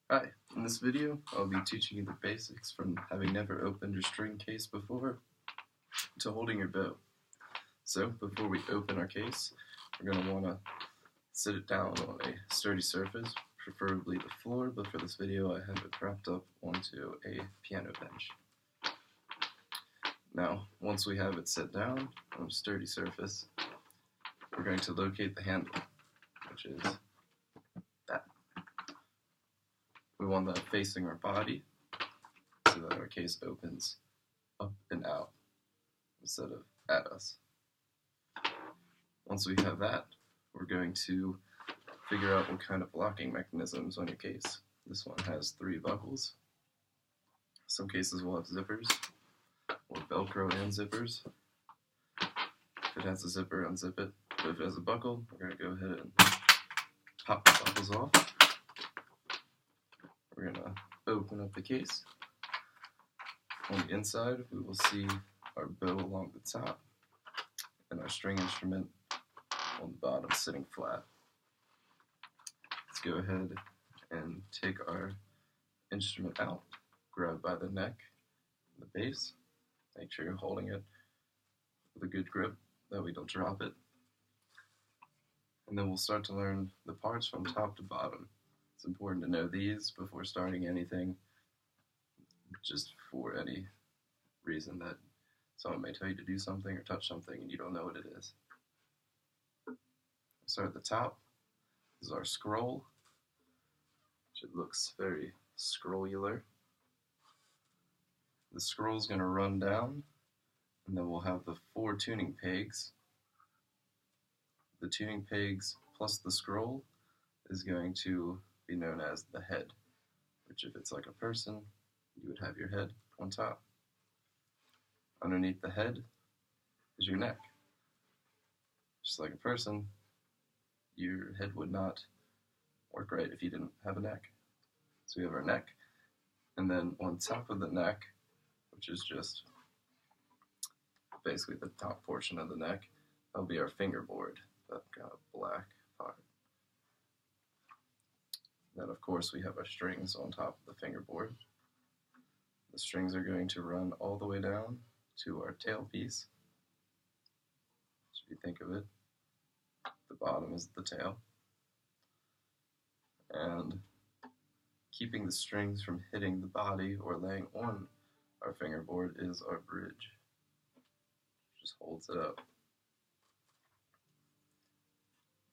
Hi, in this video I'll be teaching you the basics from having never opened your string case before to holding your bow. So before we open our case, we're going to want to sit it down on a sturdy surface, preferably the floor, but for this video I have it propped up onto a piano bench. Now, once we have it set down on a sturdy surface, we're going to locate the handle, which is that. We want that facing our body so that our case opens up and out instead of at us. Once we have that, we're going to figure out what kind of locking mechanisms on your case. This one has 3 buckles. Some cases will have zippers, or Velcro and zippers. If it has a zipper, unzip it. But if it has a buckle, we're going to go ahead and pop the buckles off. We're going to open up the case. On the inside, we will see our bow along the top and our string instrument on the bottom sitting flat. Let's go ahead and take our instrument out, grab by the neck, the base, make sure you're holding it with a good grip that we don't drop it. And then we'll start to learn the parts from top to bottom. It's important to know these before starting anything, just for any reason that someone may tell you to do something or touch something and you don't know what it is. Start at the top. This is our scroll, which it looks very scrollular. The scroll is going to run down, and then we'll have the 4 tuning pegs. The tuning pegs plus the scroll is going to be known as the head, which if it's like a person, you would have your head on top. Underneath the head is your neck. Just like a person, your head would not work right if you didn't have a neck. So we have our neck, and then on top of the neck, which is just basically the top portion of the neck, that'll be our fingerboard, that kind of black part. Then of course we have our strings on top of the fingerboard. The strings are going to run all the way down to our tailpiece. So if you think of it, the bottom is the tail. And keeping the strings from hitting the body or laying on our fingerboard is our bridge. Just holds it up.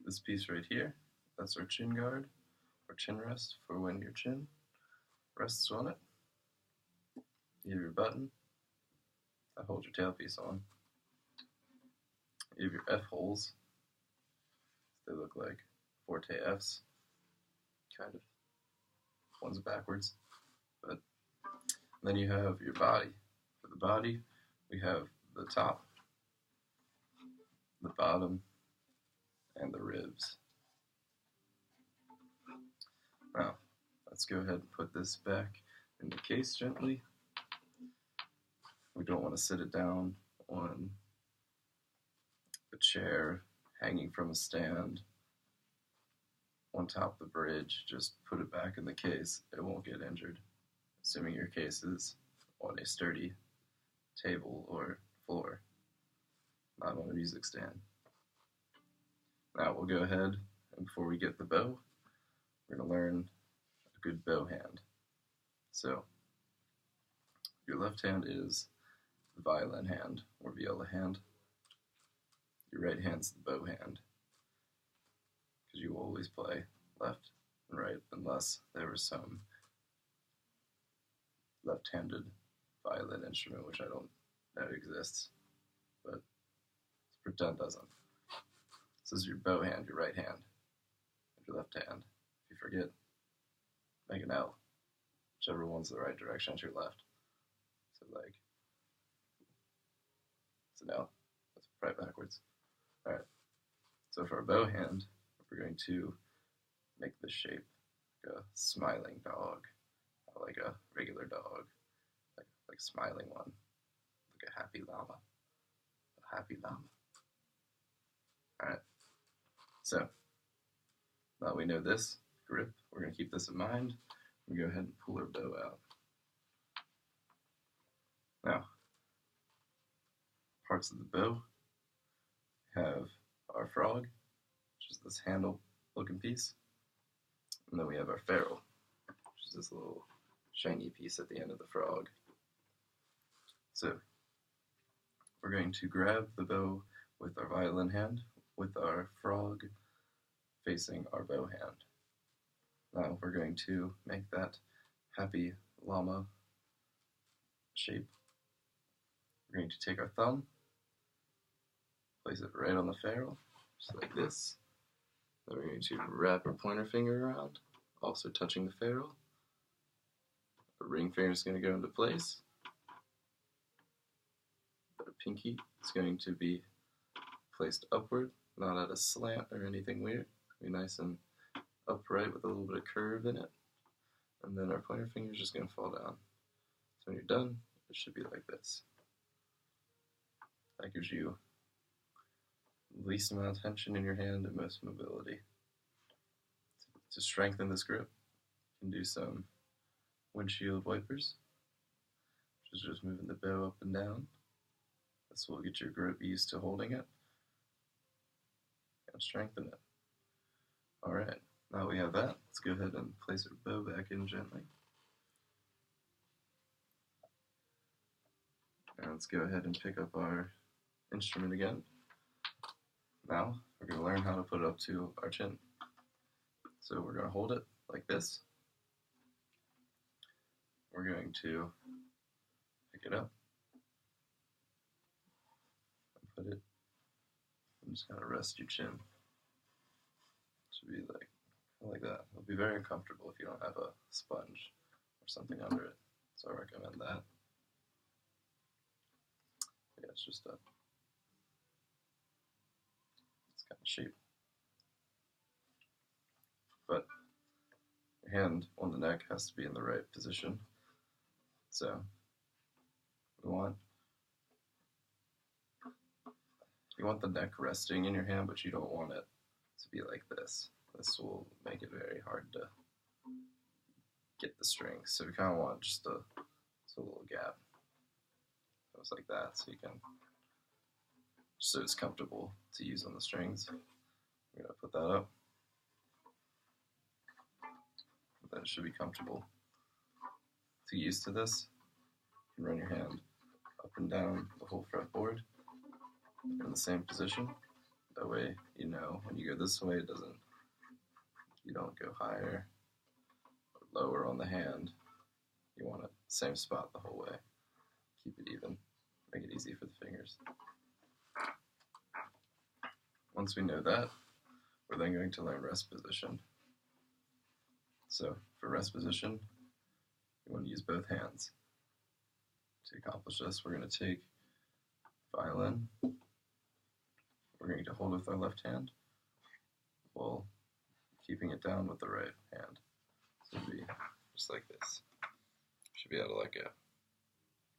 This piece right here, that's our chin guard, or chin rest, for when your chin rests on it. You have your button that holds your tailpiece on. You have your F holes. They look like Forte Fs, kind of. One's backwards. But then you have your body. For the body, we have the top, the bottom, and the ribs. Now, let's go ahead and put this back in the case gently. We don't want to sit it down on a chair hanging from a stand on top of the bridge. Just put it back in the case. It won't get injured, assuming your case is on a sturdy table or floor, not on a music stand. Now we'll go ahead, and before we get the bow, we're going to learn a good bow hand. So your left hand is the violin hand or viola hand. Your right hand's the bow hand, because you will always play left and right unless there was some left-handed violin instrument, which I don't know exists, but let's pretend doesn't. This is your bow hand, your right hand, and your left hand. If you forget, make an L. Whichever one's the right direction is your left. So like, it's an L. That's right backwards. Alright, so for our bow hand, we're going to make this shape like a smiling dog, like a regular dog, like a smiling one, like a happy llama. A happy llama. Alright, so now that we know this grip, we're going to keep this in mind. we go ahead and pull our bow out. Now, parts of the bow have our frog, which is this handle looking piece, and then we have our ferrule, which is this little shiny piece at the end of the frog. So, we're going to grab the bow with our violin hand, with our frog facing our bow hand. Now we're going to make that happy llama shape. We're going to take our thumb, place it right on the ferrule, just like this. Then we're going to wrap our pointer finger around, also touching the ferrule. Our ring finger is going to go into place. Our pinky is going to be placed upward, not at a slant or anything weird. Be nice and upright with a little bit of curve in it. And then our pointer finger is just going to fall down. So when you're done, it should be like this. That gives you the least amount of tension in your hand and most mobility. To strengthen this grip, you can do some windshield wipers, which is just moving the bow up and down. This will get your grip used to holding it and strengthen it. Alright, now we have that, let's go ahead and place our bow back in gently. And let's go ahead and pick up our instrument again. Now, we're going to learn how to put it up to our chin. So we're going to hold it like this. We're going to pick it up and put it, and just kind of rest your chin. Should be like that. It'll be very uncomfortable if you don't have a sponge or something under it, so I recommend that. Yeah, it's just this kind of shape. But your hand on the neck has to be in the right position. So you want the neck resting in your hand, but you don't want it to be like this. This will make it very hard to get the strings. So we kind of want just a little gap. Goes like that, so you can, so it's comfortable to use on the strings. We're gonna put that up. Then it should be comfortable. To get used to this, you can run your hand up and down the whole fretboard in the same position. That way, you know, when you go this way, you don't go higher or lower on the hand. You want it same spot the whole way. Keep it even. Make it easy for the fingers. Once we know that, we're then going to learn rest position. So for rest position, you want to use both hands. To accomplish this, we're going to take violin. We're going to hold with our left hand while keeping it down with the right hand. So it'll be just like this. Should be able to let go.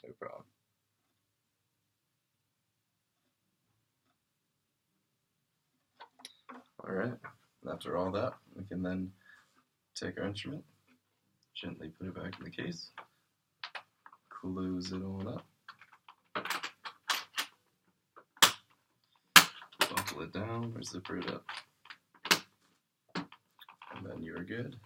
No problem. Alright, after all that, we can then take our instrument, gently put it back in the case, close it on up, buckle it down or zipper it up, and then you're good.